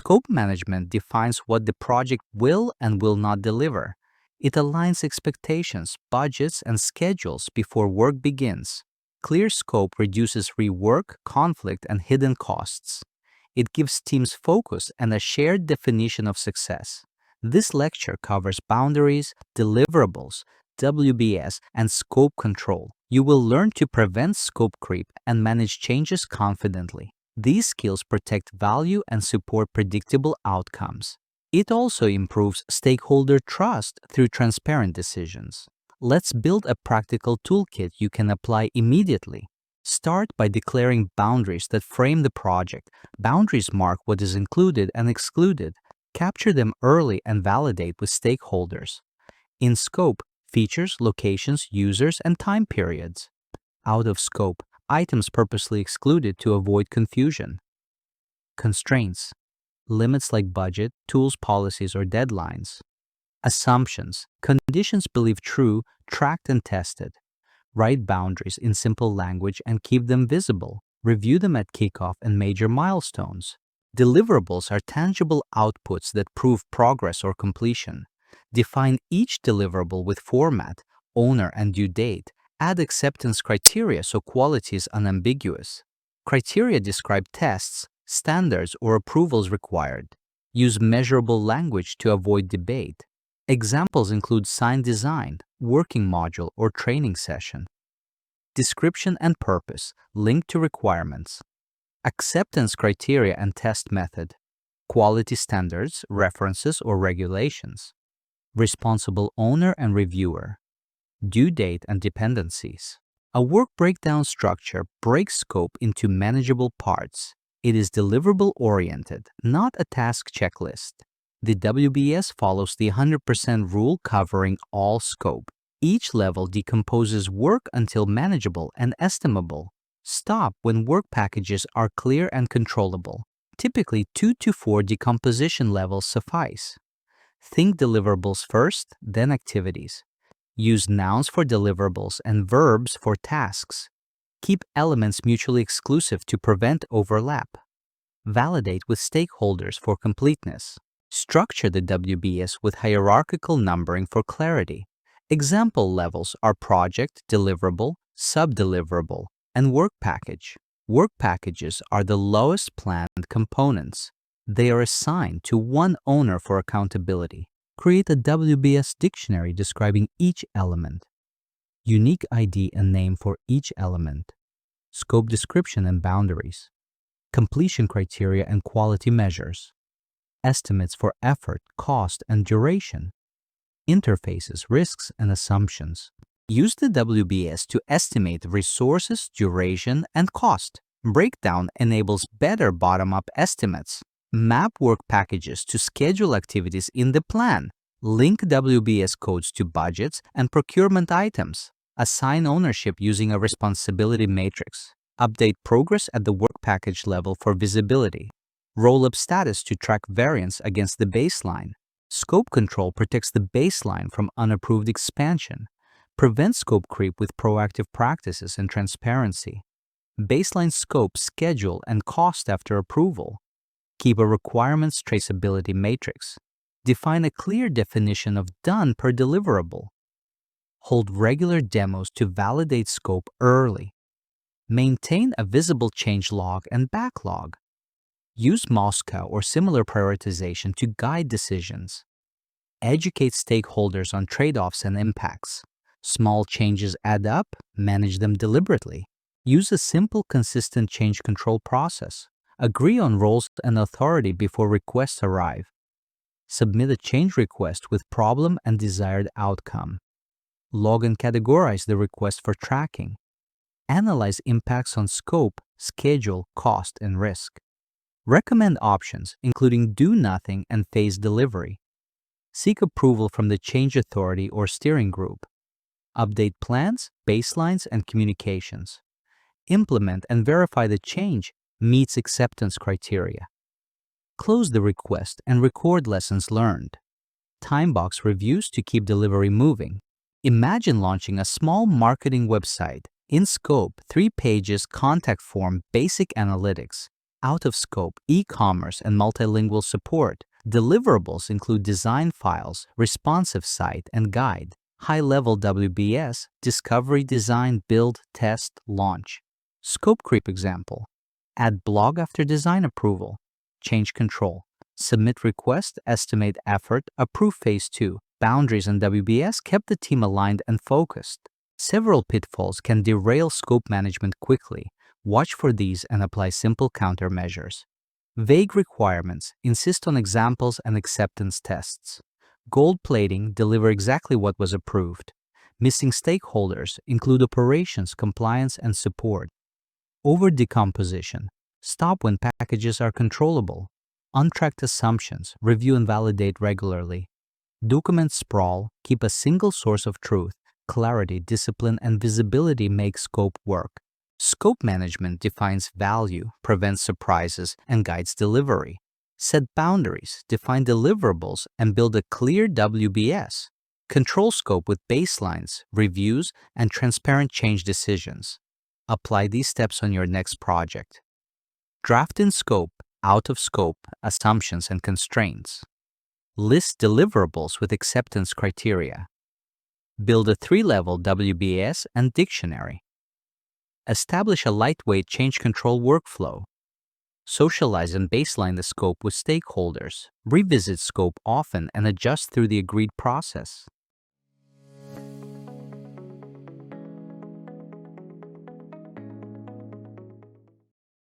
Scope management defines what the project will and will not deliver. It aligns expectations, budgets, and schedules before work begins. Clear scope reduces rework, conflict, and hidden costs. It gives teams focus and a shared definition of success. This lecture covers boundaries, deliverables, WBS, and scope control. You will learn to prevent scope creep and manage changes confidently. These skills protect value and support predictable outcomes. It also improves stakeholder trust through transparent decisions. Let's build a practical toolkit you can apply immediately. Start by declaring boundaries that frame the project. Boundaries mark what is included and excluded. Capture them early and validate with stakeholders. In scope, features, locations, users, and time periods. Out of scope, items purposely excluded to avoid confusion. Constraints, limits like budget, tools, policies, or deadlines. Assumptions, conditions believed true, tracked and tested. Write boundaries in simple language and keep them visible. Review them at kickoff and major milestones. Deliverables are tangible outputs that prove progress or completion. Define each deliverable with format, owner, and due date. Add acceptance criteria so quality is unambiguous. Criteria describe tests, standards, or approvals required. Use measurable language to avoid debate. Examples include signed design, working module, or training session. Description and purpose, linked to requirements. Acceptance criteria and test method. Quality standards, references, or regulations. Responsible owner and reviewer. Due date and dependencies. A work breakdown structure breaks scope into manageable parts. It is deliverable-oriented, not a task checklist. The WBS follows the 100% rule covering all scope. Each level decomposes work until manageable and estimable. Stop when work packages are clear and controllable. Typically, 2 to 4 decomposition levels suffice. Think deliverables first, then activities. Use nouns for deliverables and verbs for tasks. Keep elements mutually exclusive to prevent overlap. Validate with stakeholders for completeness. Structure the WBS with hierarchical numbering for clarity. Example levels are project, deliverable, sub-deliverable, and work package. Work packages are the lowest planned components. They are assigned to one owner for accountability. Create a WBS dictionary describing each element. Unique ID and name for each element. Scope description and boundaries. Completion criteria and quality measures. Estimates for effort, cost, and duration. Interfaces, risks, and assumptions. Use the WBS to estimate resources, duration, and cost. Breakdown enables better bottom-up estimates. Map work packages to schedule activities in the plan. Link WBS codes to budgets and procurement items. Assign ownership using a responsibility matrix. Update progress at the work package level for visibility. Roll up status to track variance against the baseline. Scope control protects the baseline from unapproved expansion. Prevent scope creep with proactive practices and transparency. Baseline scope, schedule, and cost after approval. Keep a requirements traceability matrix. Define a clear definition of done per deliverable. Hold regular demos to validate scope early. Maintain a visible change log and backlog. Use Moscow or similar prioritization to guide decisions. Educate stakeholders on trade-offs and impacts. Small changes add up, manage them deliberately. Use a simple, consistent change control process. Agree on roles and authority before requests arrive. Submit a change request with problem and desired outcome. Log and categorize the request for tracking. Analyze impacts on scope, schedule, cost, and risk. Recommend options, including do nothing and phase delivery. Seek approval from the change authority or steering group. Update plans, baselines, and communications. Implement and verify the change meets acceptance criteria. Close the request and record lessons learned. Timebox reviews to keep delivery moving. Imagine launching a small marketing website. In scope, 3 pages, contact form, basic analytics. Out of scope, e-commerce and multilingual support. Deliverables include design files, responsive site, and guide. High-level WBS, discovery, design, build, test, launch. Scope creep example. Add blog after design approval. Change control. Submit request, estimate effort, approve phase 2. Boundaries in WBS kept the team aligned and focused. Several pitfalls can derail scope management quickly. Watch for these and apply simple countermeasures. Vague requirements. Insist on examples and acceptance tests. Gold plating. Deliver exactly what was approved. Missing stakeholders. Include operations, compliance, and support. Over decomposition. Stop when packages are controllable. Untracked assumptions. Review and validate regularly. Document sprawl. Keep a single source of truth. Clarity, discipline, and visibility make scope work. Scope management defines value, prevents surprises, and guides delivery. Set boundaries, define deliverables, and build a clear WBS. Control scope with baselines, reviews, and transparent change decisions. Apply these steps on your next project. Draft in scope, out of scope, assumptions and constraints. List deliverables with acceptance criteria. Build a 3-level WBS and dictionary. Establish a lightweight change control workflow. Socialize and baseline the scope with stakeholders. Revisit scope often and adjust through the agreed process.